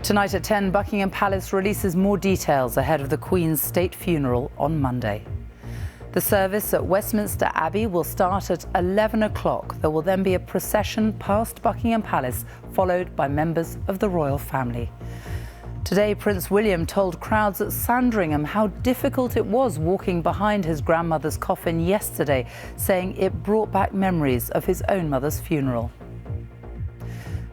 Tonight at 10, Buckingham Palace releases more details ahead of the Queen's state funeral on Monday. The service at Westminster Abbey will start at 11 o'clock. There will then be a procession past Buckingham Palace, followed by members of the royal family. Today, Prince William told crowds at Sandringham how difficult it was walking behind his grandmother's coffin yesterday, saying it brought back memories of his own mother's funeral.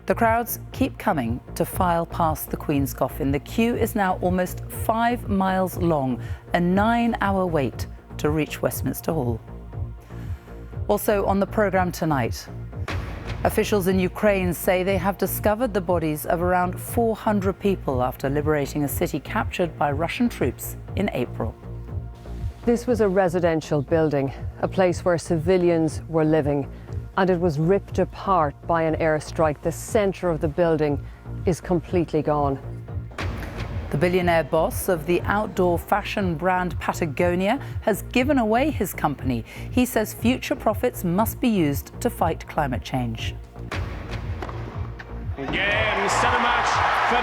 The crowds keep coming to file past the Queen's coffin. The queue is now almost 5 miles long, a 9-hour wait to reach Westminster Hall. Also on the programme tonight, officials in Ukraine say they have discovered the bodies of around 400 people after liberating a city captured by Russian troops in April. This was a residential building, a place where civilians were living, and it was ripped apart by an airstrike. The centre of the building is completely gone. The billionaire boss of the outdoor fashion brand Patagonia has given away his company. He says future profits must be used to fight climate change. Game, set and match.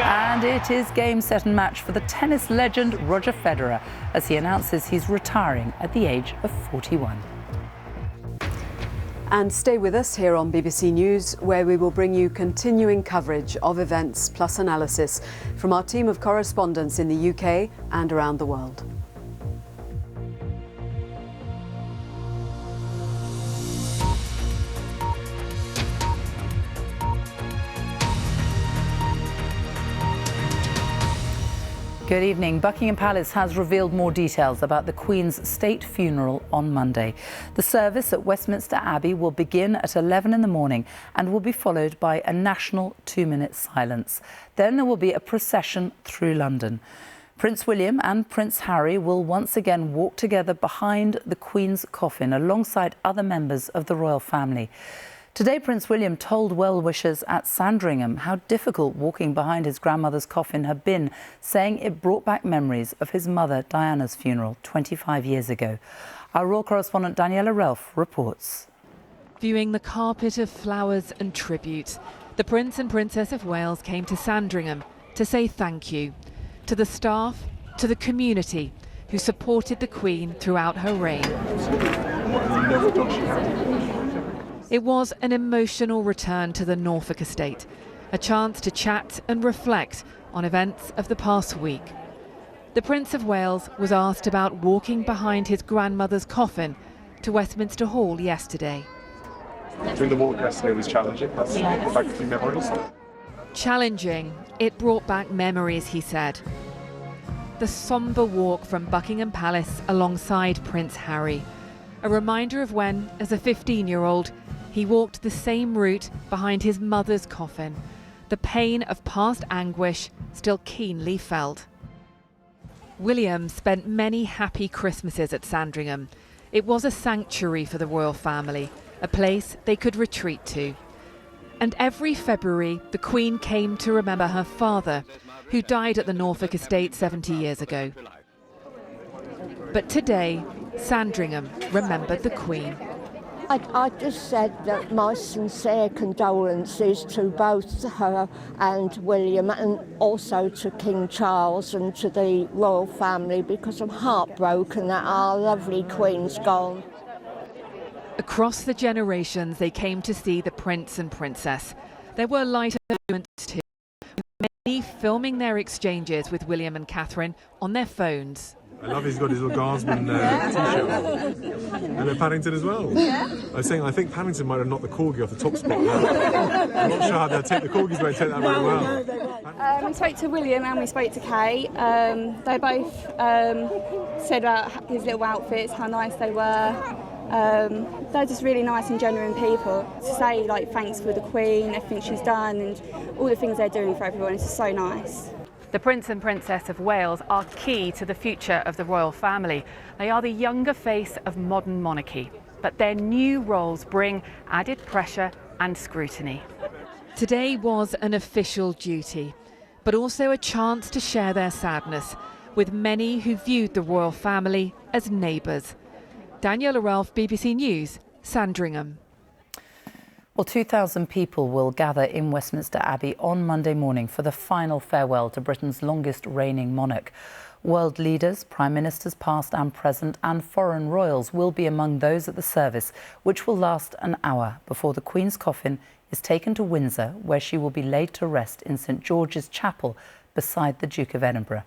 And it is game, set and match for the tennis legend Roger Federer as he announces he's retiring at the age of 41. And stay with us here on BBC News, where we will bring you continuing coverage of events plus analysis from our team of correspondents in the UK and around the world. Good evening. Buckingham Palace has revealed more details about the Queen's state funeral on Monday. The service at Westminster Abbey will begin at 11 in the morning and will be followed by a national 2-minute silence. Then there will be a procession through London. Prince William and Prince Harry will once again walk together behind the Queen's coffin alongside other members of the royal family. Today, Prince William told well-wishers at Sandringham how difficult walking behind his grandmother's coffin had been, saying it brought back memories of his mother Diana's funeral 25 years ago. Our royal correspondent Daniela Relf reports. Viewing the carpet of flowers and tribute, the Prince and Princess of Wales came to Sandringham to say thank you to the staff, to the community who supported the Queen throughout her reign. It was an emotional return to the Norfolk estate, a chance to chat and reflect on events of the past week. The Prince of Wales was asked about walking behind his grandmother's coffin to Westminster Hall yesterday. Doing the walk yesterday was challenging. That's back to memories. Challenging, it brought back memories, he said. The sombre walk from Buckingham Palace alongside Prince Harry, a reminder of when, as a 15-year-old, he walked the same route behind his mother's coffin, the pain of past anguish still keenly felt. William spent many happy Christmases at Sandringham. It was a sanctuary for the royal family, a place they could retreat to. And every February, the Queen came to remember her father, who died at the Norfolk estate 70 years ago. But today, Sandringham remembered the Queen. I just said that my sincere condolences to both her and William, and also to King Charles and to the royal family, because I'm heartbroken that our lovely Queen's gone. Across the generations, they came to see the Prince and Princess. There were lighter moments too, with many filming their exchanges with William and Catherine on their phones. I love he's got his little guardsman t-shirt on. And then Paddington as well. Yeah. I was saying, I think Paddington might have knocked the corgi off the top spot. I'm not sure how they'll take the corgis, won't take that very well. We spoke to William and we spoke to Kate. They both said about his little outfits, how nice they were. They're just really nice and genuine people. To say like thanks for the Queen, everything she's done and all the things they're doing for everyone, it's just so nice. The Prince and Princess of Wales are key to the future of the royal family. They are the younger face of modern monarchy, but their new roles bring added pressure and scrutiny. Today was an official duty, but also a chance to share their sadness with many who viewed the royal family as neighbours. Daniela Relf, BBC News, Sandringham. Well, 2,000 people will gather in Westminster Abbey on Monday morning for the final farewell to Britain's longest reigning monarch. World leaders, prime ministers past and present, and foreign royals will be among those at the service, which will last an hour before the Queen's coffin is taken to Windsor, where she will be laid to rest in St George's Chapel beside the Duke of Edinburgh.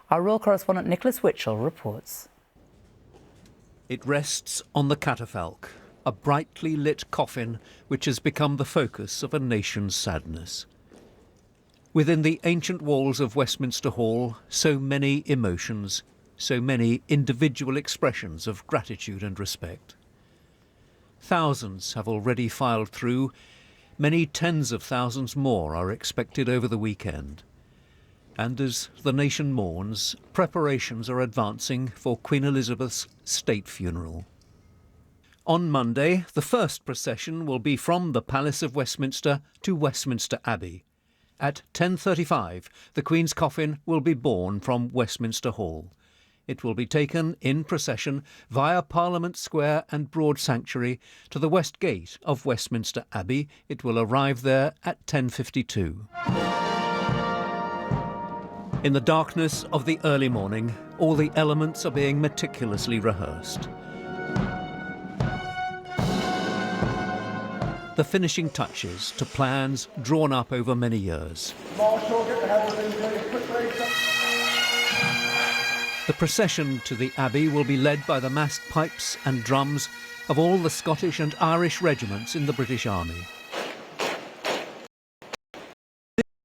Our royal correspondent Nicholas Witchell reports. It rests on the catafalque, a brightly lit coffin which has become the focus of a nation's sadness. Within the ancient walls of Westminster Hall, so many emotions, so many individual expressions of gratitude and respect. Thousands have already filed through. Many tens of thousands more are expected over the weekend. And as the nation mourns, preparations are advancing for Queen Elizabeth's state funeral. On Monday, the first procession will be from the Palace of Westminster to Westminster Abbey. At 10:35, the Queen's coffin will be borne from Westminster Hall. It will be taken in procession via Parliament Square and Broad Sanctuary to the West Gate of Westminster Abbey. It will arrive there at 10:52. In the darkness of the early morning, all the elements are being meticulously rehearsed. The finishing touches to plans drawn up over many years. The procession to the Abbey will be led by the massed pipes and drums of all the Scottish and Irish regiments in the British Army.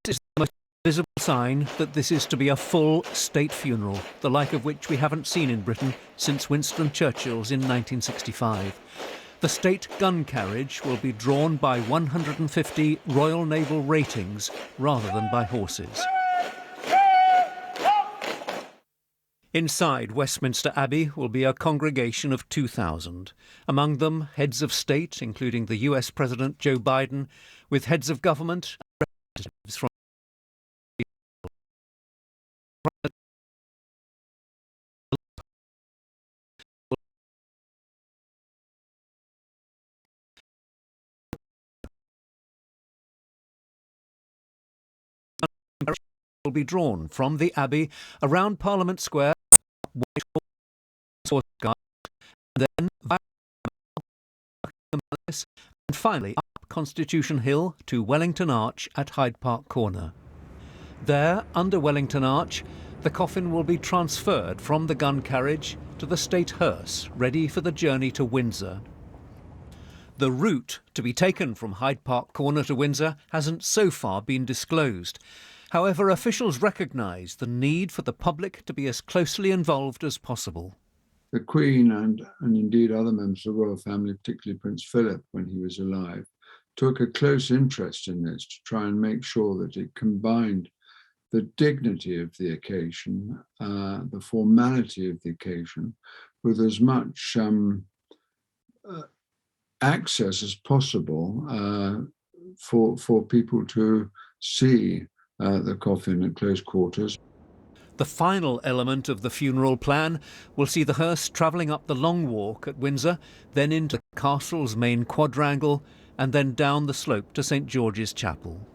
This is the most visible sign that this is to be a full state funeral, the like of which we haven't seen in Britain since Winston Churchill's in 1965. The state gun carriage will be drawn by 150 Royal Naval ratings rather than by horses. Inside Westminster Abbey will be a congregation of 2,000. Among them, heads of state, including the US President Joe Biden, with heads of government and representatives from will be drawn from the Abbey around Parliament Square, Whitehall, and then via Palace, and finally up Constitution Hill to Wellington Arch at Hyde Park Corner. There, under Wellington Arch, the coffin will be transferred from the gun carriage to the state hearse, ready for the journey to Windsor. The route to be taken from Hyde Park Corner to Windsor hasn't so far been disclosed. However, officials recognise the need for the public to be as closely involved as possible. The Queen and indeed other members of the royal family, particularly Prince Philip when he was alive, took a close interest in this to try and make sure that it combined the dignity of the occasion, the formality of the occasion, with as much access as possible for people to see the coffin at close quarters. The final element of the funeral plan will see the hearse travelling up the Long Walk at Windsor, then into the castle's main quadrangle, and then down the slope to St George's Chapel.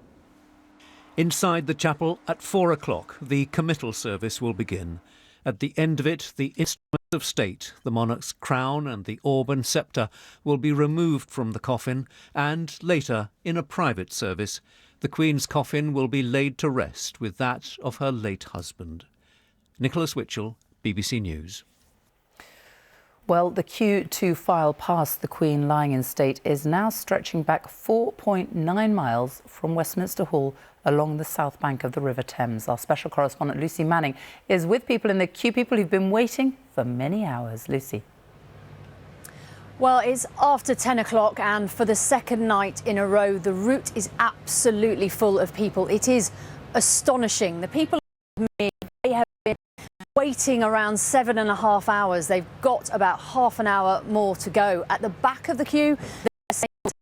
Inside the chapel at 4 o'clock, the committal service will begin. At the end of it, the instruments of state, the monarch's crown and the orb and sceptre, will be removed from the coffin, and later, in a private service, the Queen's coffin will be laid to rest with that of her late husband. Nicholas Witchell, BBC News. Well, the queue to file past the Queen lying in state is now stretching back 4.9 miles from Westminster Hall along the south bank of the River Thames. Our special correspondent Lucy Manning is with people in the queue, people who've been waiting for many hours. Lucy. Well, it's after 10 o'clock and for the second night in a row, the route is absolutely full of people. It is astonishing. The people with me, they have been waiting around 7.5 hours. They've got about half an hour more to go. At the back of the queue, they're saying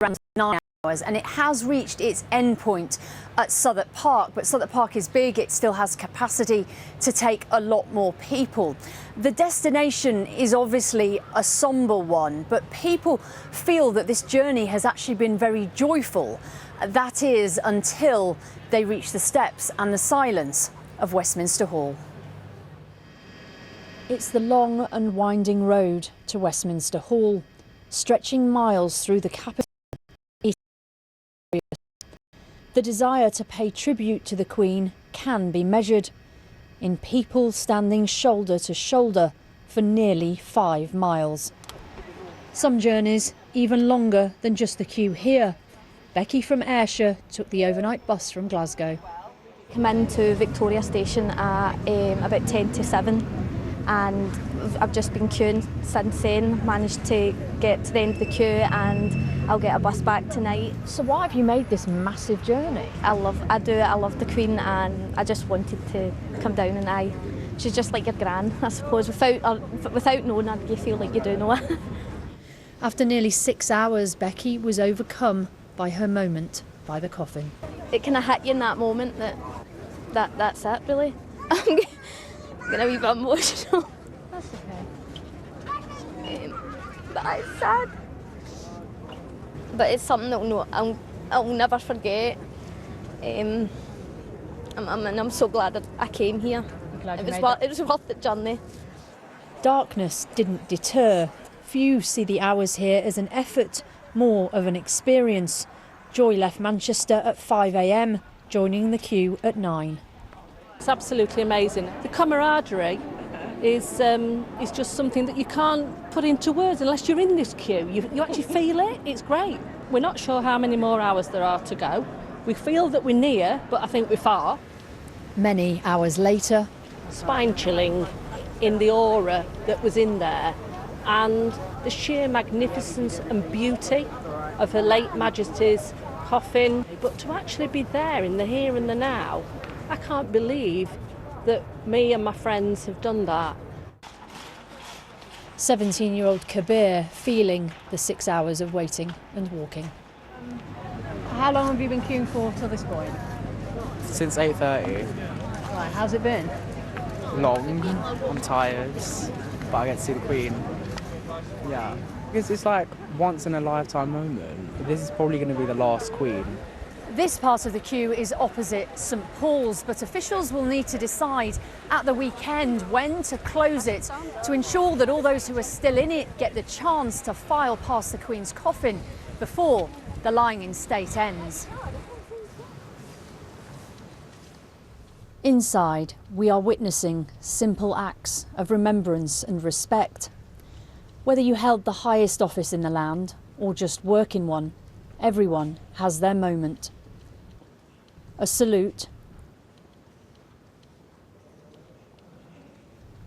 around 9 and it has reached its endpoint at Southwark Park, but Southwark Park is big, it still has capacity to take a lot more people. The destination is obviously a sombre one, but people feel that this journey has actually been very joyful. That is until they reach the steps and the silence of Westminster Hall. It's the long and winding road to Westminster Hall, stretching miles through the capital. The desire to pay tribute to the Queen can be measured in people standing shoulder to shoulder for nearly 5 miles. Some journeys even longer than just the queue here. Becky from Ayrshire took the overnight bus from Glasgow. Come into Victoria Station at about 10 to 7 and I've just been queuing since then, managed to get to the end of the queue and I'll get a bus back tonight. So why have you made this massive journey? I love the Queen and I just wanted to come down and she's just like your gran, I suppose. Without knowing her, you feel like you do know her. After nearly 6 hours, Becky was overcome by her moment by the coffin. It kind of hit you in that moment that's it really. I'm getting a wee bit emotional. That's okay. But it's sad. But it's something that I'll never forget. I'm so glad that I came here. It was worth the journey. Darkness didn't deter. Few see the hours here as an effort, more of an experience. Joy left Manchester at 5 a.m, joining the queue at 9. It's absolutely amazing. The camaraderie is just something that you can't put into words unless you're in this queue. You actually feel it. It's great. We're not sure how many more hours there are to go. We feel that we're near, but I think we're far. Many hours later, spine chilling in the aura that was in there and the sheer magnificence and beauty of Her late Majesty's coffin. But to actually be there in the here and the now, I can't believe that me and my friends have done that. 17-year-old Kabir feeling the 6 hours of waiting and walking. How long have you been queuing for till this point? Since 8:30. Right, how's it been? Long. I'm tired, but I get to see the Queen. Yeah, because it's like once in a lifetime moment. This is probably going to be the last Queen. This part of the queue is opposite St Paul's, but officials will need to decide at the weekend when to close it to ensure that all those who are still in it get the chance to file past the Queen's coffin before the lying in state ends. Inside, we are witnessing simple acts of remembrance and respect. Whether you held the highest office in the land or just work in one, everyone has their moment. A salute,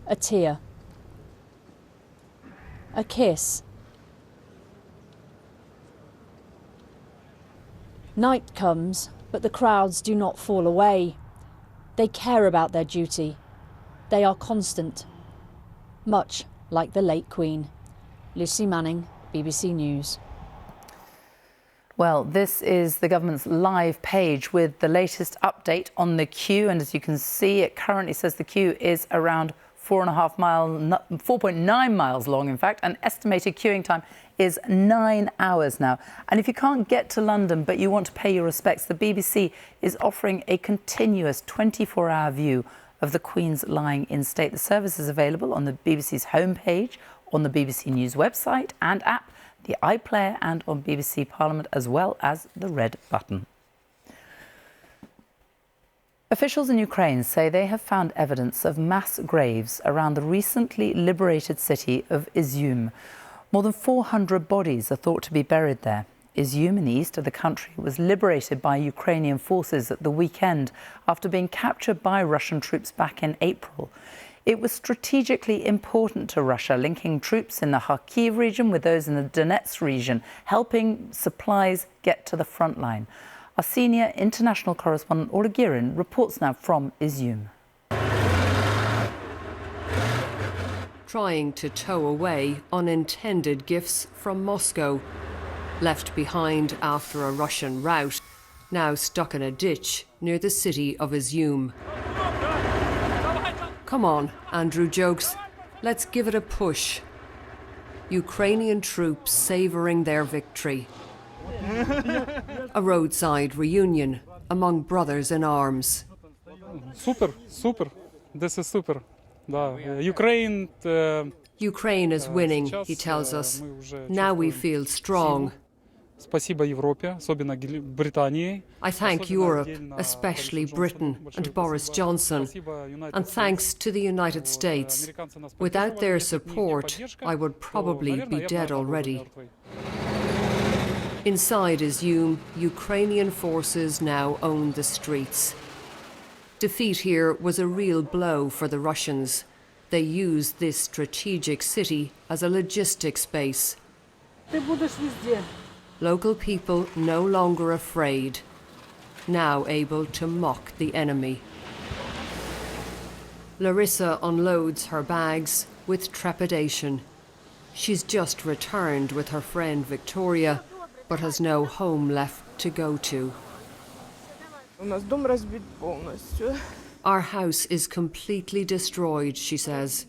a tear, a kiss. Night comes, but the crowds do not fall away. They care about their duty. They are constant, much like the late Queen. Lucy Manning, BBC News. Well, this is the government's live page with the latest update on the queue. And as you can see, it currently says the queue is around 4.9 miles long, in fact. An estimated queuing time is 9 hours now. And if you can't get to London, but you want to pay your respects, the BBC is offering a continuous 24-hour view of the Queen's lying in state. The service is available on the BBC's homepage, on the BBC News website and app, the iPlayer and on BBC Parliament, as well as the red button. Officials in Ukraine say they have found evidence of mass graves around the recently liberated city of Izyum. More than 400 bodies are thought to be buried there. Izyum, in the east of the country, was liberated by Ukrainian forces at the weekend after being captured by Russian troops back in April. It was strategically important to Russia, linking troops in the Kharkiv region with those in the Donetsk region, helping supplies get to the front line. Our senior international correspondent Olivia reports now from Izyum. Trying to tow away unintended gifts from Moscow. left behind after a Russian rout, now stuck in a ditch near the city of Izyum. Come on, Andrew jokes, let's give it a push. Ukrainian troops savouring their victory. A roadside reunion among brothers in arms. Super. This is super. Ukraine is winning, he tells us. Now we feel strong. I thank Europe, especially Britain and Boris Johnson, and thanks to the United States. Without their support, I would probably be dead already. Inside Izyum, Ukrainian forces now own the streets. Defeat here was a real blow for the Russians. They used this strategic city as a logistics base. Local people no longer afraid, now able to mock the enemy. Larissa unloads her bags with trepidation. She's just returned with her friend Victoria, but has no home left to go to. Our house is completely destroyed, she says.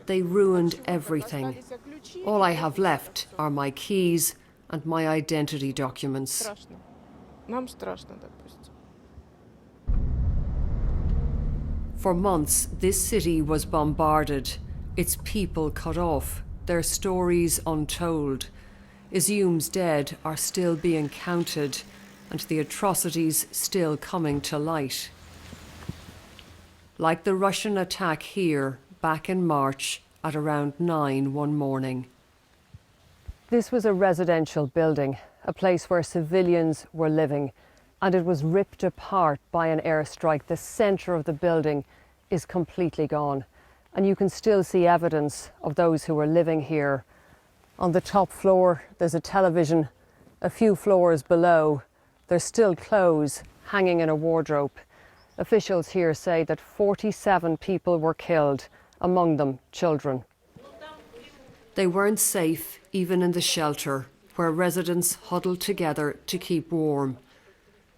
They ruined everything. All I have left are my keys and my identity documents. For months, this city was bombarded, its people cut off, their stories untold. Izyum's dead are still being counted, and the atrocities still coming to light. Like the Russian attack here back in March at around 9 one morning. This was a residential building, a place where civilians were living, and it was ripped apart by an airstrike. The centre of the building is completely gone, and you can still see evidence of those who were living here. On the top floor, there's a television. A few floors below, there's still clothes hanging in a wardrobe. Officials here say that 47 people were killed, among them children. They weren't safe even in the shelter, where residents huddled together to keep warm.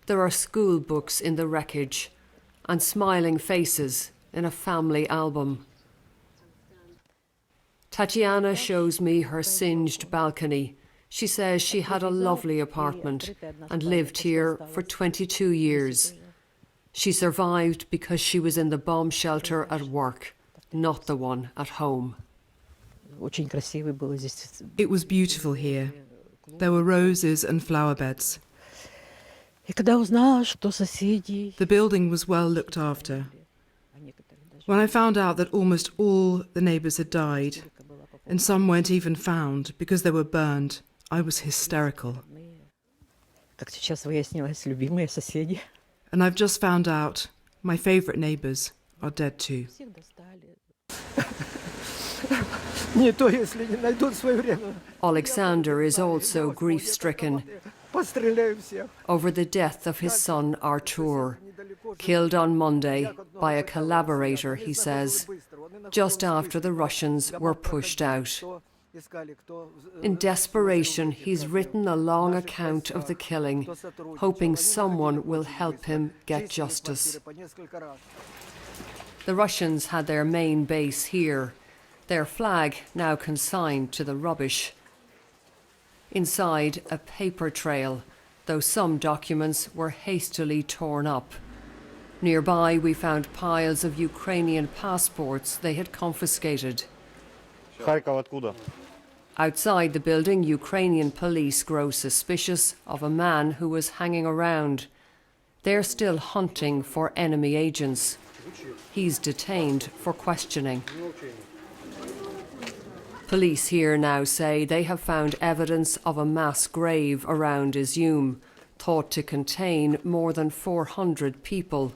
There are school books in the wreckage and smiling faces in a family album. Tatiana shows me her singed balcony. She says she had a lovely apartment and lived here for 22 years. She survived because she was in the bomb shelter at work, not the one at home. It was beautiful here. There were roses and flower beds. The building was well looked after. When I found out that almost all the neighbours had died, and some weren't even found because they were burned, I was hysterical. And I've just found out my favourite neighbours are dead too. Alexander is also grief-stricken over the death of his son Artur, killed on Monday by a collaborator, he says, just after the Russians were pushed out. In desperation, he's written a long account of the killing, hoping someone will help him get justice. The Russians had their main base here, their flag now consigned to the rubbish. Inside, a paper trail, though some documents were hastily torn up. Nearby, we found piles of Ukrainian passports they had confiscated. Outside the building, Ukrainian police grow suspicious of a man who was hanging around. They're still hunting for enemy agents. He's detained for questioning. Police here now say they have found evidence of a mass grave around Izyum, thought to contain more than 400 people.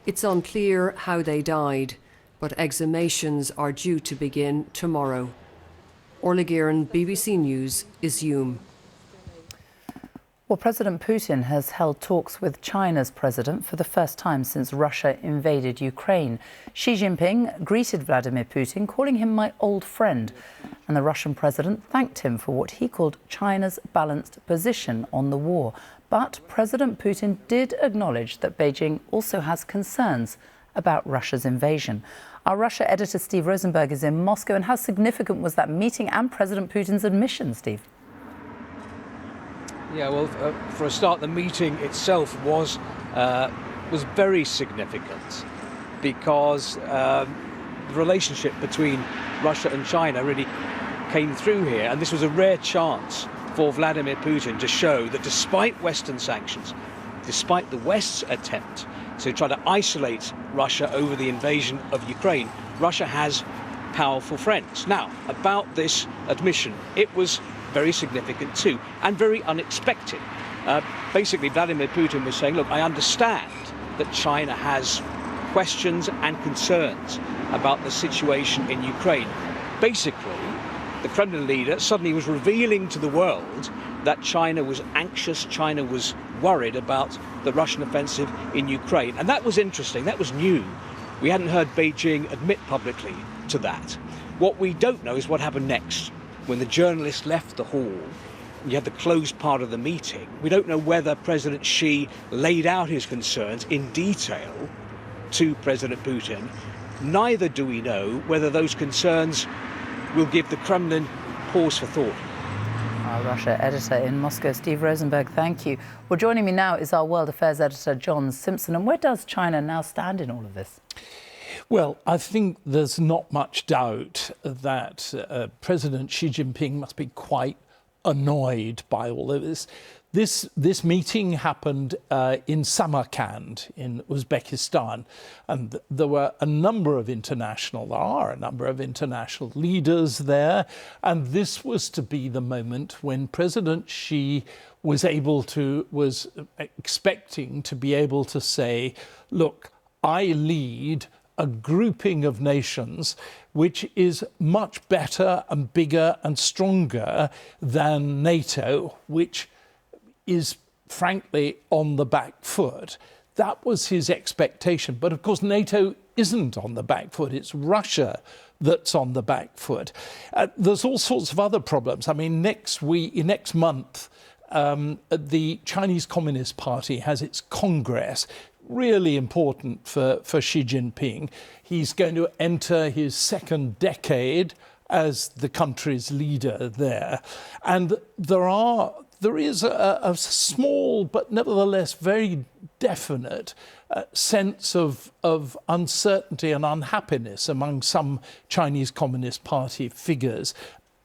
It's unclear how they died, but exhumations are due to begin tomorrow. Orla Guerin, BBC News, Izyum. Well, President Putin has held talks with China's president for the first time since Russia invaded Ukraine. Xi Jinping greeted Vladimir Putin, calling him my old friend. And the Russian president thanked him for what he called China's balanced position on the war. But President Putin did acknowledge that Beijing also has concerns about Russia's invasion. Our Russia editor Steve Rosenberg is in Moscow. And how significant was that meeting and President Putin's admission, Steve? Yeah, well, for a start, the meeting itself was very significant because the relationship between Russia and China really came through here, and this was a rare chance for Vladimir Putin to show that despite Western sanctions, despite the West's attempt to try to isolate Russia over the invasion of Ukraine, Russia has powerful friends. Now, about this admission, it was very significant too, and very unexpected. Basically, Vladimir Putin was saying, look, I understand that China has questions and concerns about the situation in Ukraine. Basically, the Kremlin leader suddenly was revealing to the world that China was anxious, China was worried about the Russian offensive in Ukraine. And that was interesting, that was new. We hadn't heard Beijing admit publicly to that. What we don't know is what happened next. When the journalists left the hall, you had the closed part of the meeting. We don't know whether President Xi laid out his concerns in detail to President Putin. Neither do we know whether those concerns will give the Kremlin pause for thought. Our Russia editor in Moscow, Steve Rosenberg, thank you. Well, joining me now is our World Affairs editor, John Simpson. And where does China now stand in all of this? Well, I think there's not much doubt that President Xi Jinping must be quite annoyed by all of this. This meeting happened in Samarkand in Uzbekistan, and there are a number of international leaders there, and this was to be the moment when President Xi was expecting to be able to say, look, I lead a grouping of nations which is much better and bigger and stronger than NATO, which is frankly on the back foot. That was his expectation. But of course, NATO isn't on the back foot. It's Russia that's on the back foot. There's all sorts of other problems. I mean, next month, the Chinese Communist Party has its Congress. Really important for Xi Jinping. He's going to enter his second decade as the country's leader there. And there is a small but nevertheless very definite sense of uncertainty and unhappiness among some Chinese Communist Party figures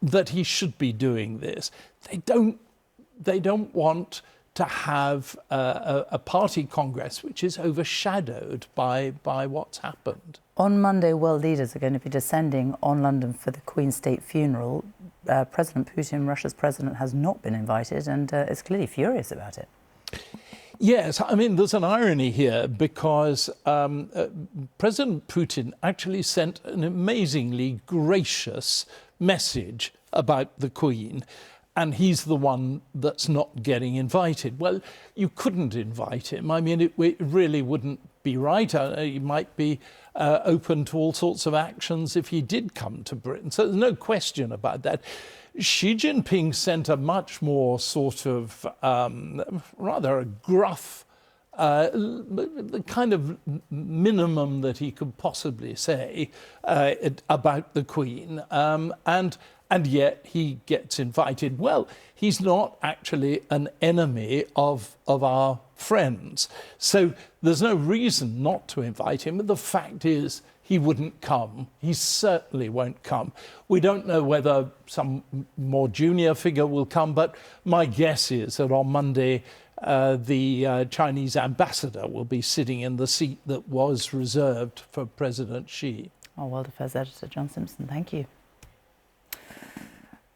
that he should be doing this. They don't want to have a party congress which is overshadowed by what's happened. On Monday, world leaders are going to be descending on London for the Queen's state funeral. President Putin, Russia's president, has not been invited and is clearly furious about it. Yes, I mean, there's an irony here because President Putin actually sent an amazingly gracious message about the Queen, and he's the one that's not getting invited. Well, you couldn't invite him. I mean, it really wouldn't be right. He might be open to all sorts of actions if he did come to Britain. So there's no question about that. Xi Jinping sent a much more sort of rather a gruff, the kind of minimum that he could possibly say about the Queen, and yet he gets invited. Well, he's not actually an enemy of our friends, so there's no reason not to invite him. But the fact is, he wouldn't come. He certainly won't come. We don't know whether some more junior figure will come, but my guess is that on Monday, the Chinese ambassador will be sitting in the seat that was reserved for President Xi. Our World Affairs editor, John Simpson, thank you.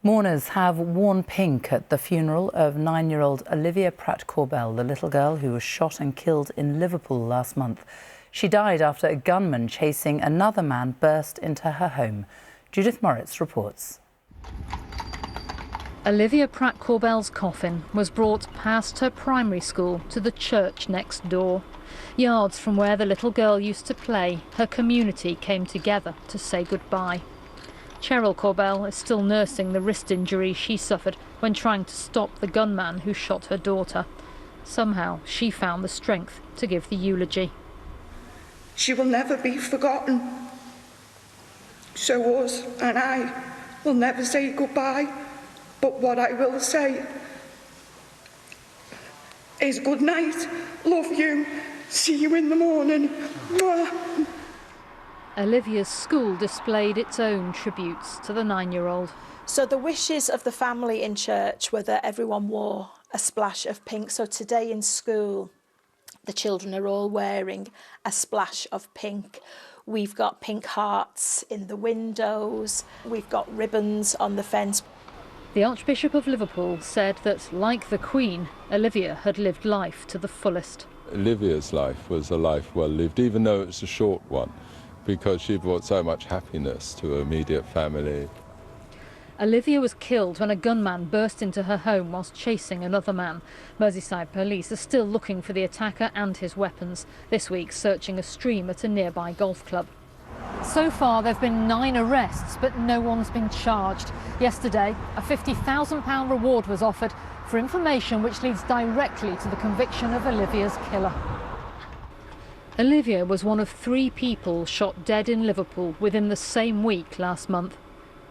Mourners have worn pink at the funeral of 9-year-old Olivia Pratt-Corbel, the little girl who was shot and killed in Liverpool last month. She died after a gunman chasing another man burst into her home. Judith Moritz reports. Olivia Pratt-Corbel's coffin was brought past her primary school to the church next door. Yards from where the little girl used to play, her community came together to say goodbye. Cheryl Corbel is still nursing the wrist injury she suffered when trying to stop the gunman who shot her daughter. Somehow she found the strength to give the eulogy. She will never be forgotten. So us and I will never say goodbye. But what I will say is good night, love you, see you in the morning. Mwah. Olivia's school displayed its own tributes to the 9-year-old. So the wishes of the family in church were that everyone wore a splash of pink. So today in school, the children are all wearing a splash of pink. We've got pink hearts in the windows. We've got ribbons on the fence. The Archbishop of Liverpool said that, like the Queen, Olivia had lived life to the fullest. Olivia's life was a life well lived, even though it's a short one, because she brought so much happiness to her immediate family. Olivia was killed when a gunman burst into her home whilst chasing another man. Merseyside police are still looking for the attacker and his weapons, this week searching a stream at a nearby golf club. So far there have been 9 arrests, but no one's been charged. Yesterday, a £50,000 reward was offered for information which leads directly to the conviction of Olivia's killer. Olivia was one of 3 people shot dead in Liverpool within the same week last month.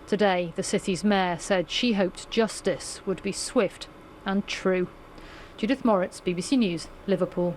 Today, the city's mayor said she hoped justice would be swift and true. Judith Moritz, BBC News, Liverpool.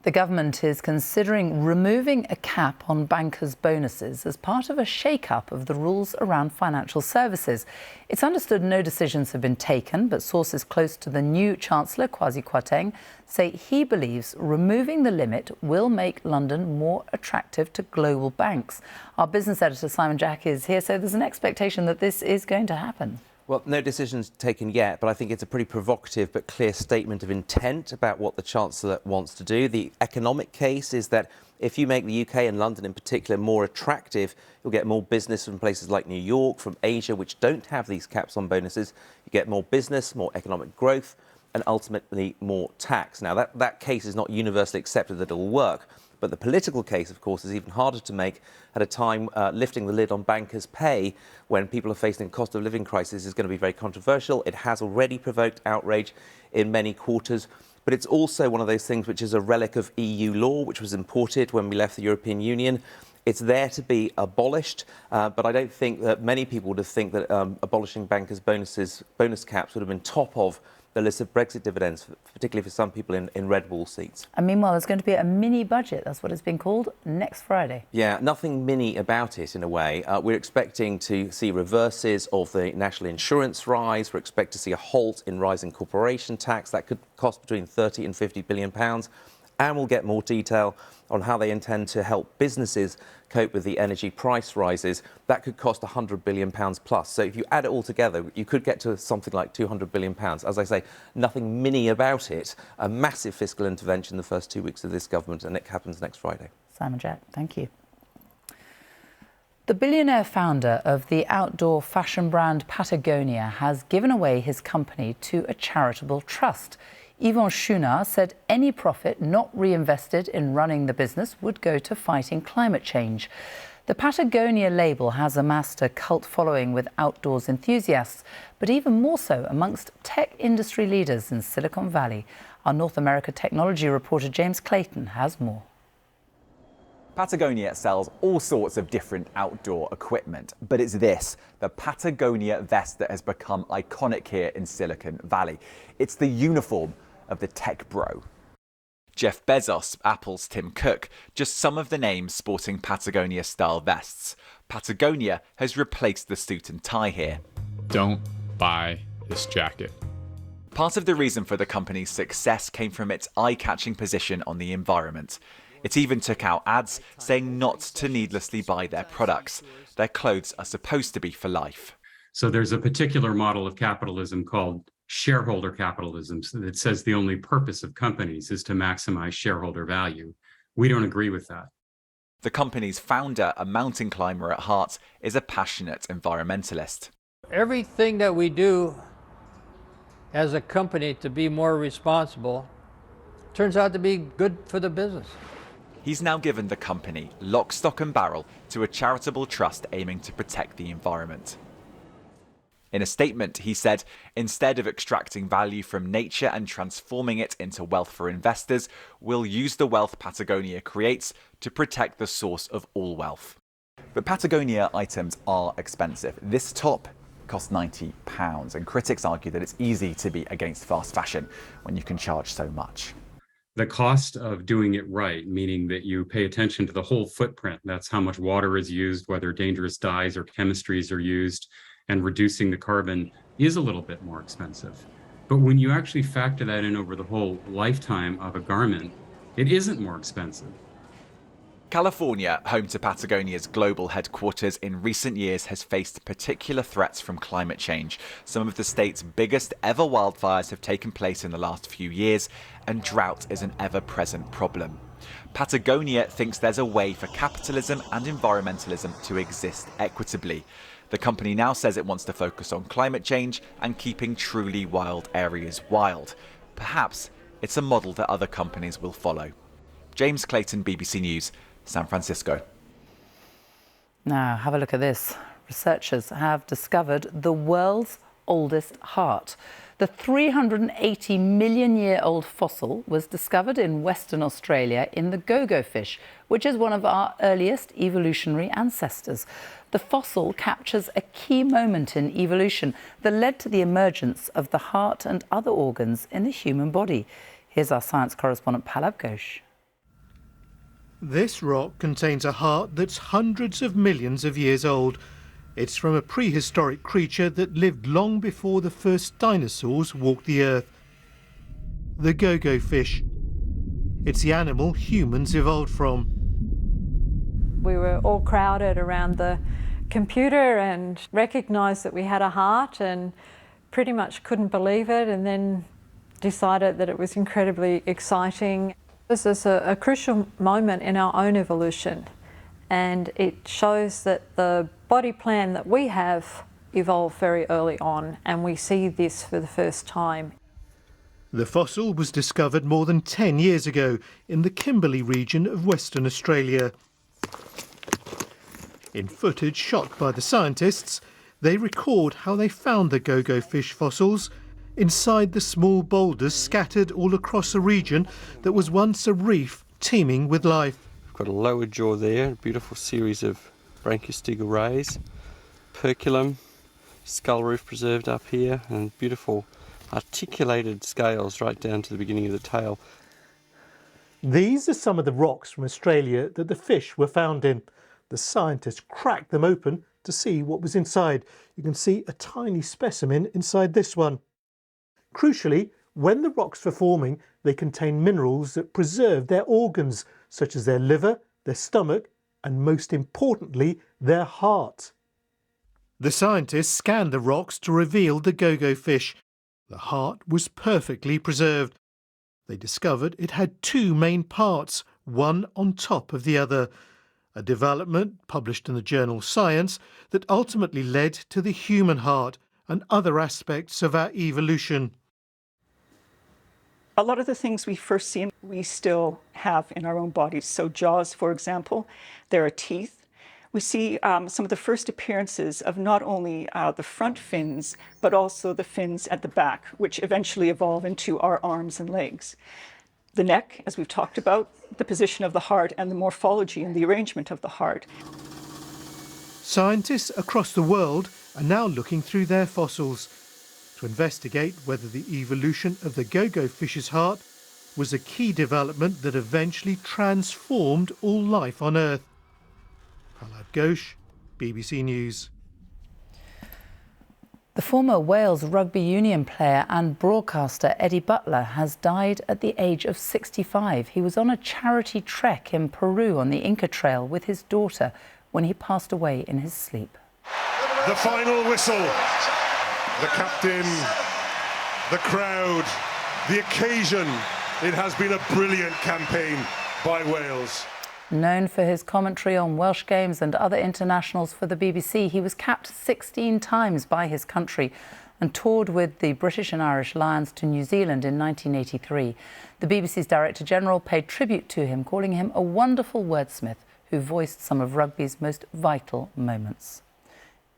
The government is considering removing a cap on bankers' bonuses as part of a shake-up of the rules around financial services. It's understood no decisions have been taken, but sources close to the new Chancellor, Kwasi Kwarteng, say he believes removing the limit will make London more attractive to global banks. Our business editor, Simon Jack, is here, so there's an expectation that this is going to happen. Well, no decisions taken yet, but I think it's a pretty provocative but clear statement of intent about what the Chancellor wants to do. The economic case is that if you make the UK and London in particular more attractive, you'll get more business from places like New York, from Asia, which don't have these caps on bonuses. You get more business, more economic growth, and ultimately more tax. Now, that case is not universally accepted that it'll work. But the political case, of course, is even harder to make at a time lifting the lid on bankers' pay when people are facing a cost of living crisis is going to be very controversial. It has already provoked outrage in many quarters. But it's also one of those things which is a relic of EU law, which was imported when we left the European Union. It's there to be abolished, but I don't think that many people would have think that abolishing bankers' bonus caps would have been top of the list of Brexit dividends, particularly for some people in red wall seats. And meanwhile, there's going to be a mini budget, that's what it's been called, next Friday. Yeah, nothing mini about it in a way. We're expecting to see reverses of the national insurance rise. We're expecting to see a halt in rising corporation tax. That could cost between 30 and 50 billion pounds. And we'll get more detail on how they intend to help businesses cope with the energy price rises. That could cost £100 billion plus. So if you add it all together, you could get to something like £200 billion. As I say, nothing mini about it. A massive fiscal intervention the first 2 weeks of this government, and it happens next Friday. Simon Jack, thank you. The billionaire founder of the outdoor fashion brand Patagonia has given away his company to a charitable trust. Yvon Chouinard said any profit not reinvested in running the business would go to fighting climate change. The Patagonia label has amassed a cult following with outdoors enthusiasts, but even more so amongst tech industry leaders in Silicon Valley. Our North America technology reporter James Clayton has more. Patagonia sells all sorts of different outdoor equipment, but it's this, the Patagonia vest, that has become iconic here in Silicon Valley. It's the uniform of the tech bro. Jeff Bezos, Apple's Tim Cook, just some of the names sporting Patagonia-style vests. Patagonia has replaced the suit and tie here. Don't buy this jacket. Part of the reason for the company's success came from its eye-catching position on the environment. It even took out ads saying not to needlessly buy their products. Their clothes are supposed to be for life. So there's a particular model of capitalism called shareholder capitalism that says the only purpose of companies is to maximize shareholder value. We don't agree with that. The company's founder, a mountain climber at heart, is a passionate environmentalist. Everything that we do as a company to be more responsible turns out to be good for the business. He's now given the company lock, stock and barrel to a charitable trust aiming to protect the environment. In a statement, he said, instead of extracting value from nature and transforming it into wealth for investors, we'll use the wealth Patagonia creates to protect the source of all wealth. But Patagonia items are expensive. This top costs £90, and critics argue that it's easy to be against fast fashion when you can charge so much. The cost of doing it right, meaning that you pay attention to the whole footprint, that's how much water is used, whether dangerous dyes or chemistries are used, and reducing the carbon is a little bit more expensive. But when you actually factor that in over the whole lifetime of a garment, it isn't more expensive. California, home to Patagonia's global headquarters, in recent years has faced particular threats from climate change. Some of the state's biggest ever wildfires have taken place in the last few years, and drought is an ever-present problem. Patagonia thinks there's a way for capitalism and environmentalism to exist equitably. The company now says it wants to focus on climate change and keeping truly wild areas wild. Perhaps it's a model that other companies will follow. James Clayton, BBC News, San Francisco. Now, have a look at this. Researchers have discovered the world's oldest heart. The 380 million-year-old fossil was discovered in Western Australia in the gogo fish, which is one of our earliest evolutionary ancestors. The fossil captures a key moment in evolution that led to the emergence of the heart and other organs in the human body. Here's our science correspondent, Palab Ghosh. This rock contains a heart that's hundreds of millions of years old. It's from a prehistoric creature that lived long before the first dinosaurs walked the earth. The gogo fish. It's the animal humans evolved from. We were all crowded around the computer and recognised that we had a heart and pretty much couldn't believe it, and then decided that it was incredibly exciting. This is a crucial moment in our own evolution, and it shows that the body plan that we have evolved very early on, and we see this for the first time. The fossil was discovered more than 10 years ago in the Kimberley region of Western Australia. In footage shot by the scientists, they record how they found the gogo fish fossils inside the small boulders scattered all across a region that was once a reef teeming with life. We've got a lower jaw there, a beautiful series of branchiostegal rays, perculum, skull roof preserved up here, and beautiful articulated scales right down to the beginning of the tail. These are some of the rocks from Australia that the fish were found in. The scientists cracked them open to see what was inside. You can see a tiny specimen inside this one. Crucially, when the rocks were forming, they contain minerals that preserve their organs, such as their liver, their stomach, and most importantly, their heart. The scientists scanned the rocks to reveal the gogo fish. The heart was perfectly preserved. They discovered it had two main parts, one on top of the other. A development published in the journal Science that ultimately led to the human heart and other aspects of our evolution. A lot of the things we first see, we still have in our own bodies. So jaws, for example, there are teeth. We see some of the first appearances of not only the front fins, but also the fins at the back, which eventually evolve into our arms and legs. The neck, as we've talked about, the position of the heart and the morphology and the arrangement of the heart. Scientists across the world are now looking through their fossils to investigate whether the evolution of the gogo fish's heart was a key development that eventually transformed all life on Earth. Palab Ghosh, BBC News. The former Wales rugby union player and broadcaster Eddie Butler has died at the age of 65. He was on a charity trek in Peru on the Inca Trail with his daughter when he passed away in his sleep. The final whistle. The captain, the crowd, the occasion. It has been a brilliant campaign by Wales. Known for his commentary on Welsh games and other internationals for the BBC, he was capped 16 times by his country and toured with the British and Irish Lions to New Zealand in 1983. The BBC's Director General paid tribute to him, calling him a wonderful wordsmith who voiced some of rugby's most vital moments.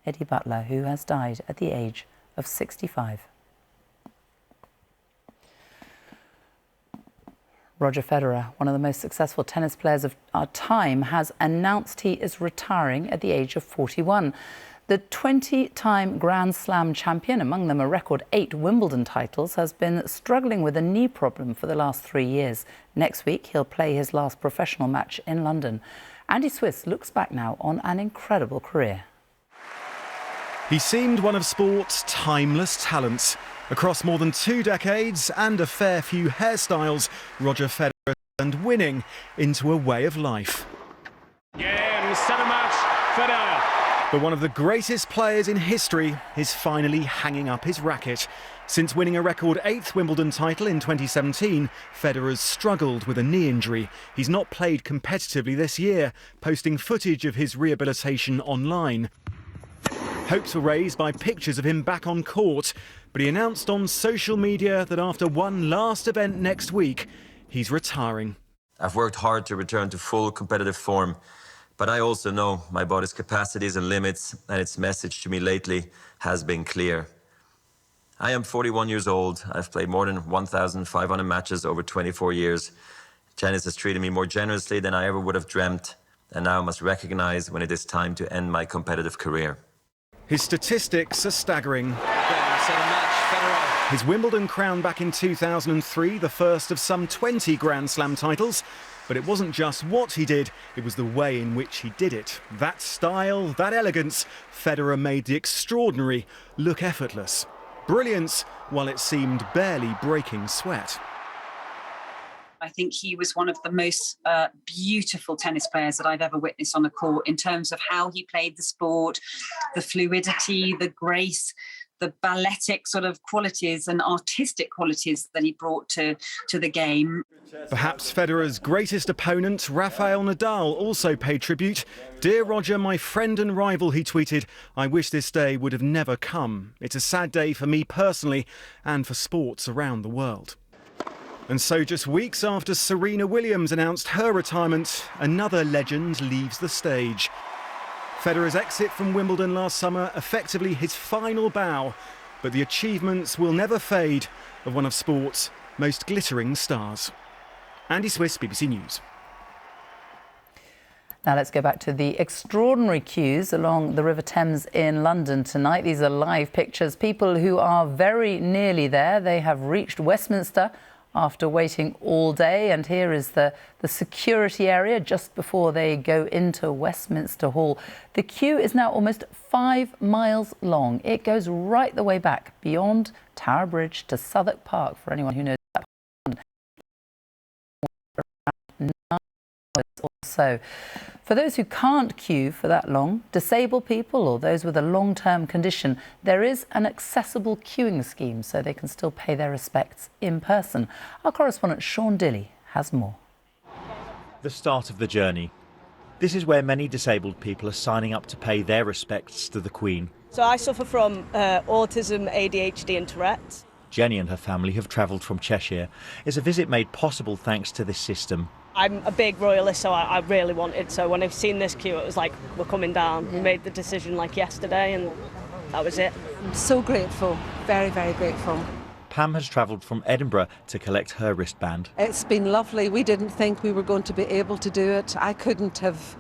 Eddie Butler, who has died at the age of 65. Roger Federer, one of the most successful tennis players of our time, has announced he is retiring at the age of 41. The 20-time Grand Slam champion, among them a record 8 Wimbledon titles, has been struggling with a knee problem for the last 3 years. Next week, he'll play his last professional match in London. Andy Swiss looks back now on an incredible career. He seemed one of sport's timeless talents. Across more than 2 decades and a fair few hairstyles, Roger Federer turned winning into a way of life. Yeah, and centre match, Federer. But one of the greatest players in history is finally hanging up his racket. Since winning a record 8th Wimbledon title in 2017, Federer's struggled with a knee injury. He's not played competitively this year, posting footage of his rehabilitation online. Hopes were raised by pictures of him back on court, but he announced on social media that after one last event next week, he's retiring. I've worked hard to return to full competitive form, but I also know my body's capacities and limits, and its message to me lately has been clear. I am 41 years old. I've played more than 1,500 matches over 24 years. Tennis has treated me more generously than I ever would have dreamt, and now I must recognize when it is time to end my competitive career. His statistics are staggering. His Wimbledon crown back in 2003, the first of some 20 Grand Slam titles. But it wasn't just what he did, it was the way in which he did it. That style, that elegance, Federer made the extraordinary look effortless. Brilliance, while it seemed barely breaking sweat. I think he was one of the most beautiful tennis players that I've ever witnessed on a court in terms of how he played the sport, the fluidity, the grace, the balletic sort of qualities and artistic qualities that he brought to the game. Perhaps Federer's greatest opponent, Rafael Nadal, also paid tribute. "Dear Roger, my friend and rival," he tweeted, "I wish this day would have never come. It's a sad day for me personally and for sports around the world." And so just weeks after Serena Williams announced her retirement, another legend leaves the stage. Federer's exit from Wimbledon last summer, effectively his final bow, but the achievements will never fade of one of sport's most glittering stars. Andy Swiss, BBC News. Now let's go back to the extraordinary queues along the River Thames in London tonight. These are live pictures. People who are very nearly there. They have reached Westminster after waiting all day, and here is the security area just before they go into Westminster Hall. The queue is now almost 5 miles long. It goes right the way back beyond Tower Bridge to Southwark Park, for anyone who knows that. So, for those who can't queue for that long, disabled people or those with a long-term condition, there is an accessible queuing scheme so they can still pay their respects in person. Our correspondent Sean Dilley has more. The start of the journey. This is where many disabled people are signing up to pay their respects to the Queen. So I suffer from autism, ADHD and Tourette's. Jenny and her family have travelled from Cheshire. It's a visit made possible thanks to this system. I'm a big royalist, so I really wanted. So when I've seen this queue, it was like, we're coming down. We made the decision like yesterday, and that was it. I'm so grateful, very, very grateful. Pam has travelled from Edinburgh to collect her wristband. It's been lovely. We didn't think we were going to be able to do it. I couldn't have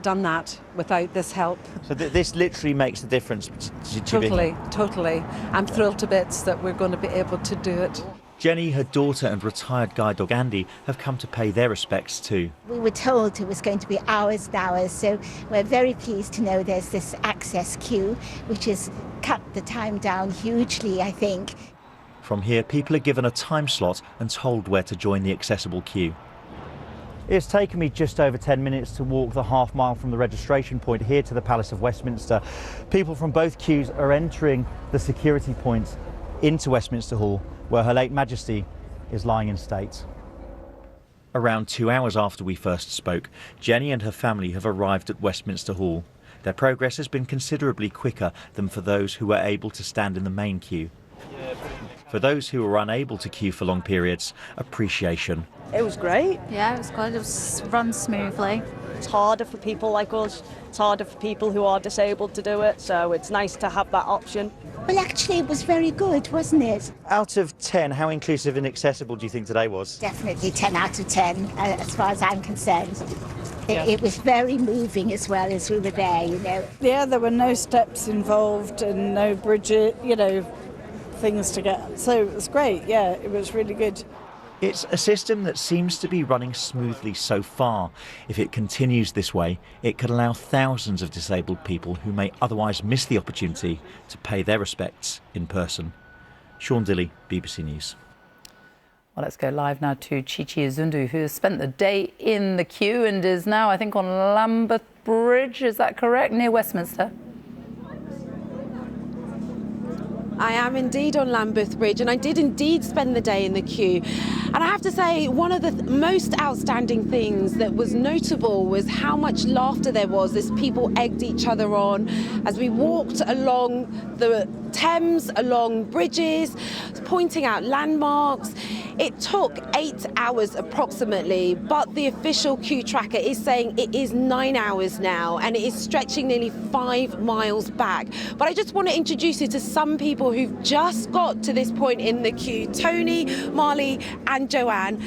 done that without this help. So this literally makes the difference to Totally, totally. I'm thrilled to bits that we're going to be able to do it. Jenny, her daughter and retired guide dog Andy have come to pay their respects too. We were told it was going to be hours and hours, so we're very pleased to know there's this access queue, which has cut the time down hugely, I think. From here, people are given a time slot and told where to join the accessible queue. It's taken me just over 10 minutes to walk the half mile from the registration point here to the Palace of Westminster. People from both queues are entering the security points into Westminster Hall, where Her late Majesty is lying in state. Around 2 hours after we first spoke, Jenny and her family have arrived at Westminster Hall. Their progress has been considerably quicker than for those who were able to stand in the main queue. For those who were unable to queue for long periods, appreciation. It was great. Yeah, it was good. It was run smoothly. It's harder for people like us. It's harder for people who are disabled to do it, so it's nice to have that option. Well, actually, it was very good, wasn't it? Out of 10, how inclusive and accessible do you think today was? Definitely 10 out of 10, as far as I'm concerned. It was very moving as well as we were there, you know. Yeah, there were no steps involved and no bridges, you know, things to get. So it was great, yeah, it was really good. It's a system that seems to be running smoothly so far. If it continues this way, it could allow thousands of disabled people who may otherwise miss the opportunity to pay their respects in person. Sean Dilley, BBC News. Well, let's go live now to Chichi Izundu, who has spent the day in the queue and is now, I think, on Lambeth Bridge. Is that correct? Near Westminster. I am indeed on Lambeth Bridge, and I did indeed spend the day in the queue. And I have to say, one of the most outstanding things that was notable was how much laughter there was as people egged each other on as we walked along the Thames, along bridges, pointing out landmarks. It took 8 hours approximately, but the official queue tracker is saying it is 9 hours now, and it is stretching nearly 5 miles back. But I just want to introduce you to some people who've just got to this point in the queue. Tony, Marley and Joanne.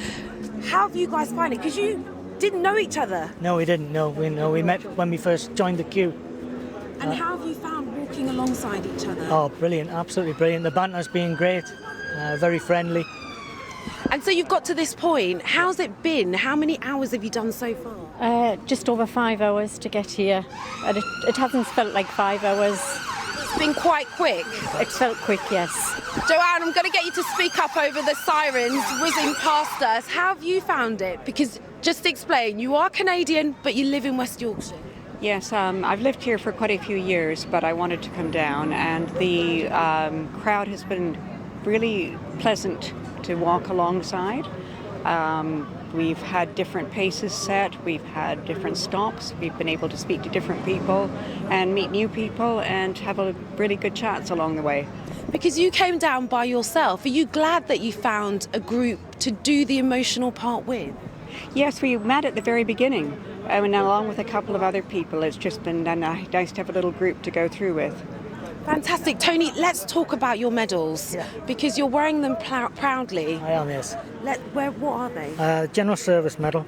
How have you guys found it? Because you didn't know each other. No, we didn't know. We met when we first joined the queue. And how have you found walking alongside each other? Oh, brilliant, absolutely brilliant. The banter's been great, very friendly. And so you've got to this point. How's it been? How many hours have you done so far? Just over 5 hours to get here. And it hasn't felt like 5 hours. It's been quite quick. It's felt quick, yes. Joanne, I'm going to get you to speak up over the sirens whizzing past us. How have you found it? Because just explain, you are Canadian, but you live in West Yorkshire. Yes, I've lived here for quite a few years, but I wanted to come down, and the crowd has been really pleasant to walk alongside. We've had different paces set, we've had different stops, we've been able to speak to different people and meet new people and have a really good chats along the way. Because you came down by yourself, are you glad that you found a group to do the emotional part with? Yes, we met at the very beginning, and along with a couple of other people. It's just been nice to have a little group to go through with. Fantastic. Tony, let's talk about your medals, because you're wearing them proudly. I am, yes. What are they? General Service Medal,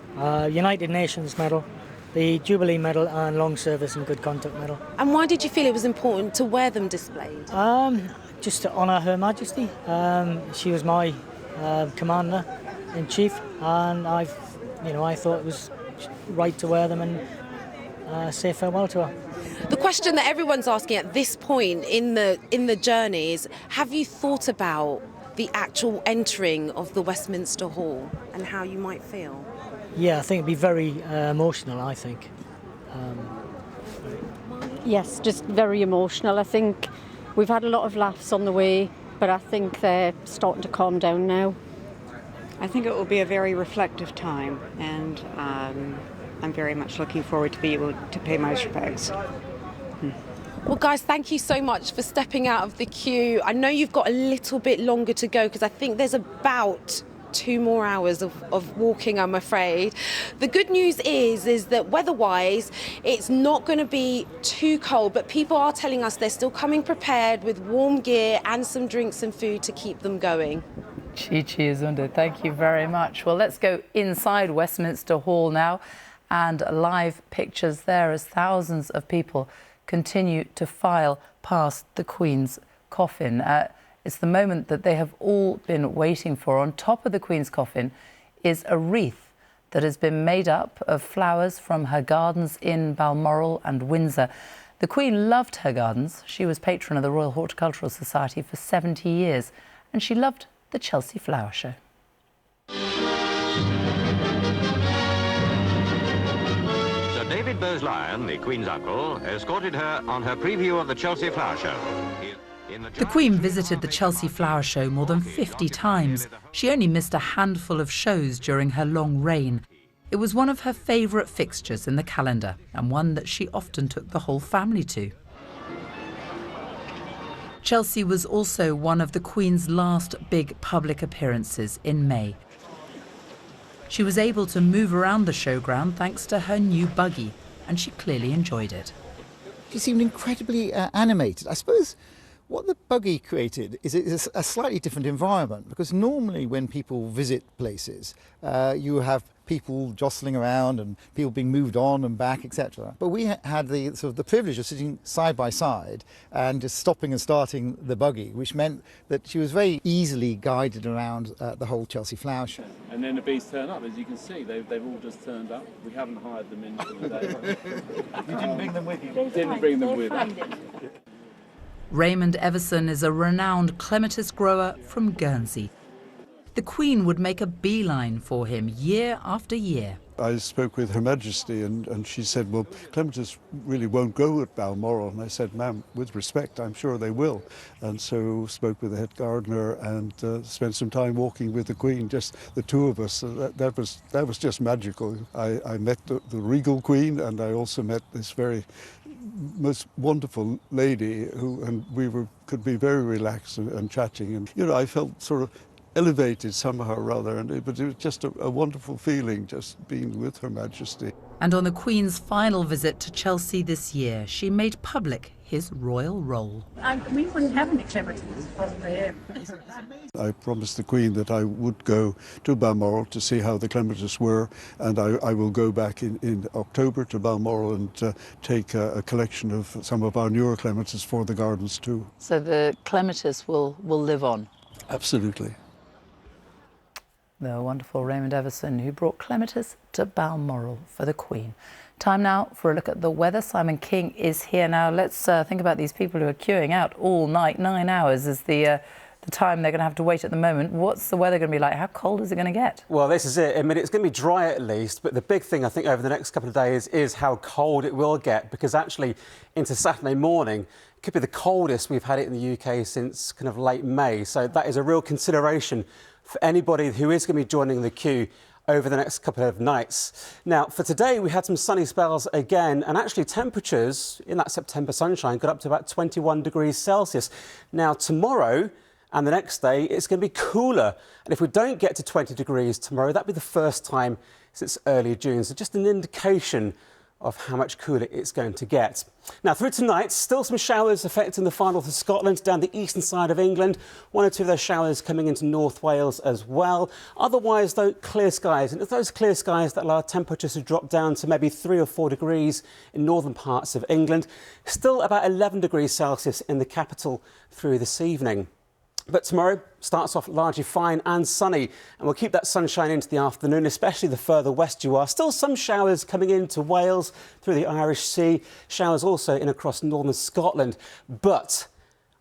United Nations Medal, the Jubilee Medal and Long Service and Good Conduct Medal. And why did you feel it was important to wear them displayed? Just to honour Her Majesty. She was my Commander-in-Chief, and I thought it was right to wear them and say farewell to her. The question that everyone's asking at this point in the journey is, have you thought about the actual entering of the Westminster Hall and how you might feel? Yeah, I think it'd be very emotional, I think. Yes, just very emotional. I think we've had a lot of laughs on the way, but I think they're starting to calm down now. I think it will be a very reflective time, and I'm very much looking forward to be able to pay my respects. Well, guys, thank you so much for stepping out of the queue. I know you've got a little bit longer to go because I think there's about 2 more hours of walking, I'm afraid. The good news is that weather-wise, it's not going to be too cold, but people are telling us they're still coming prepared with warm gear and some drinks and food to keep them going. Chichi Izundu, thank you very much. Well, let's go inside Westminster Hall now, and live pictures there as thousands of people continue to file past the Queen's coffin. It's the moment that they have all been waiting for. On top of the Queen's coffin is a wreath that has been made up of flowers from her gardens in Balmoral and Windsor. The Queen loved her gardens. She was patron of the Royal Horticultural Society for 70 years, and she loved the Chelsea Flower Show. David Bowes-Lyon, the Queen's uncle, escorted her on her preview of the Chelsea Flower Show. The Queen visited the Chelsea Flower Show more than 50 times. She only missed a handful of shows during her long reign. It was one of her favourite fixtures in the calendar, and one that she often took the whole family to. Chelsea was also one of the Queen's last big public appearances in May. She was able to move around the showground thanks to her new buggy, and she clearly enjoyed it. She seemed incredibly animated. I suppose what the buggy created is a slightly different environment, because normally when people visit places, you have people jostling around and people being moved on and back, etc. But we had the sort of the privilege of sitting side by side and just stopping and starting the buggy, which meant that she was very easily guided around the whole Chelsea Flower Show. And then the bees turn up, as you can see, they've all just turned up. We haven't hired them in for the day. You didn't bring them with you? Didn't bring them with us. Raymond Everson is a renowned clematis grower from Guernsey. The Queen would make a beeline for him year after year. I spoke with Her Majesty and she said, well, clematis really won't grow at Balmoral. And I said, ma'am, with respect, I'm sure they will. And so spoke with the head gardener and spent some time walking with the Queen, just the two of us. So that was just magical. I met the regal Queen, and I also met this very most wonderful lady and we could be very relaxed and chatting. And, you know, I felt sort of elevated somehow rather, but it was just a wonderful feeling just being with Her Majesty. And on the Queen's final visit to Chelsea this year, she made public his royal role. We wouldn't have any clematis wasn't there. I promised the Queen that I would go to Balmoral to see how the clematis were, and I will go back in October to Balmoral and take a collection of some of our newer clematis for the gardens too. So the clematis will live on? Absolutely. The wonderful Raymond Everson, who brought clematis to Balmoral for the Queen. Time now for a look at the weather. Simon King is here now. Let's think about these people who are queuing out all night. 9 hours is the time they're going to have to wait at the moment. What's the weather going to be like? How cold is it going to get? Well, this is it. I mean, it's going to be dry at least, but the big thing, I think, over the next couple of days is how cold it will get, because actually into Saturday morning, it could be the coldest we've had it in the UK since kind of late May. So that is a real consideration for anybody who is going to be joining the queue over the next couple of nights. Now, for today, we had some sunny spells again, and actually temperatures in that September sunshine got up to about 21 degrees Celsius. Now, tomorrow and the next day, it's going to be cooler. And if we don't get to 20 degrees tomorrow, that'll be the first time since early June. So just an indication of how much cooler it's going to get. Now, through tonight, still some showers affecting the far north of Scotland, down the eastern side of England. One or two of those showers coming into North Wales as well. Otherwise, though, clear skies. And it's those clear skies that allow temperatures to drop down to maybe 3 or 4 degrees in northern parts of England. Still about 11 degrees Celsius in the capital through this evening. But tomorrow starts off largely fine and sunny, and we'll keep that sunshine into the afternoon, especially the further west you are. Still some showers coming into Wales through the Irish Sea, showers also in across northern Scotland, but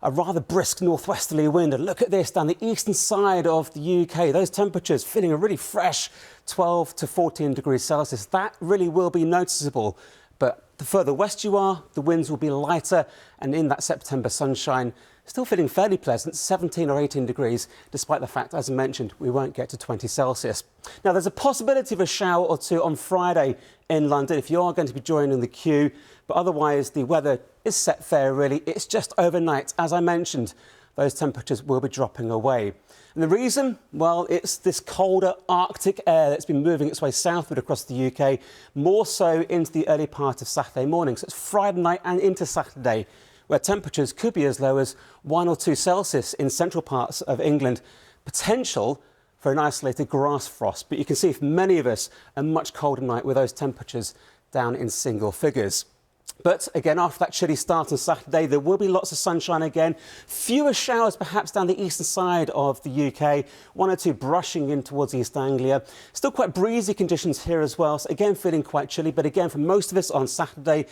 a rather brisk northwesterly wind. And look at this down the eastern side of the UK. Those temperatures feeling a really fresh 12 to 14 degrees Celsius. That really will be noticeable. But the further west you are, the winds will be lighter, and in that September sunshine, still feeling fairly pleasant, 17 or 18 degrees, despite the fact, as I mentioned, we won't get to 20 Celsius. Now, there's a possibility of a shower or two on Friday in London if you are going to be joining the queue, but otherwise the weather is set fair, really. It's just overnight. As I mentioned, those temperatures will be dropping away. And the reason? Well, it's this colder Arctic air that's been moving its way southward across the UK, more so into the early part of Saturday morning. So it's Friday night and into Saturday, where temperatures could be as low as 1 or 2 Celsius in central parts of England. Potential for an isolated grass frost, but you can see for many of us a much colder night with those temperatures down in single figures. But again, after that chilly start on Saturday, there will be lots of sunshine again. Fewer showers perhaps down the eastern side of the UK. 1 or 2 brushing in towards East Anglia. Still quite breezy conditions here as well. So again, feeling quite chilly. But again, for most of us on Saturday,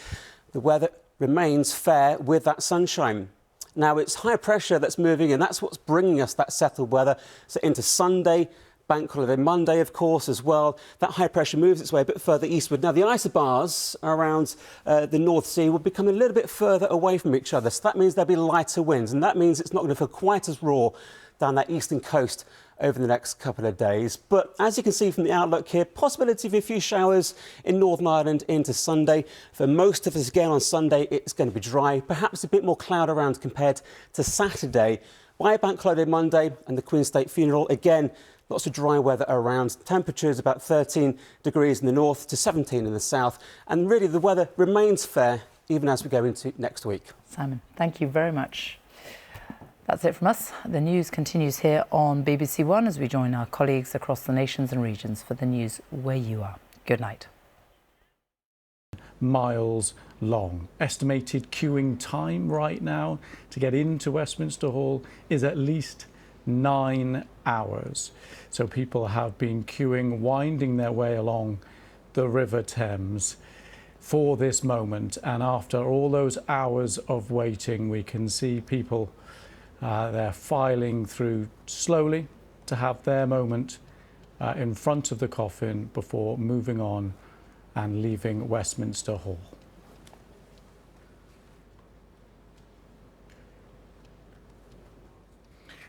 the weather remains fair with that sunshine. Now, it's high pressure that's moving in. That's what's bringing us that settled weather. So into Sunday, Bank holiday Monday, of course, as well. That high pressure moves its way a bit further eastward. Now, the isobars around the North Sea will become a little bit further away from each other. So that means there'll be lighter winds, and that means it's not going to feel quite as raw down that eastern coast over the next couple of days. But as you can see from the outlook here, possibility of a few showers in Northern Ireland into Sunday. For most of us again on Sunday, it's going to be dry, perhaps a bit more cloud around compared to Saturday. By Bank holiday Monday and the Queen's State funeral, again, lots of dry weather around. Temperatures about 13 degrees in the north to 17 in the south. And really the weather remains fair even as we go into next week. Simon, thank you very much. That's it from us. The news continues here on BBC One as we join our colleagues across the nations and regions for the news where you are. Good night. Miles long. Estimated queuing time right now to get into Westminster Hall is at least 9 hours. So people have been queuing, winding their way along the River Thames for this moment. And after all those hours of waiting, we can see people they're filing through slowly to have their moment in front of the coffin before moving on and leaving Westminster Hall.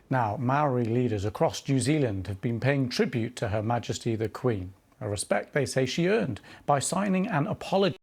Now, Maori leaders across New Zealand have been paying tribute to Her Majesty the Queen, a respect they say she earned by signing an apology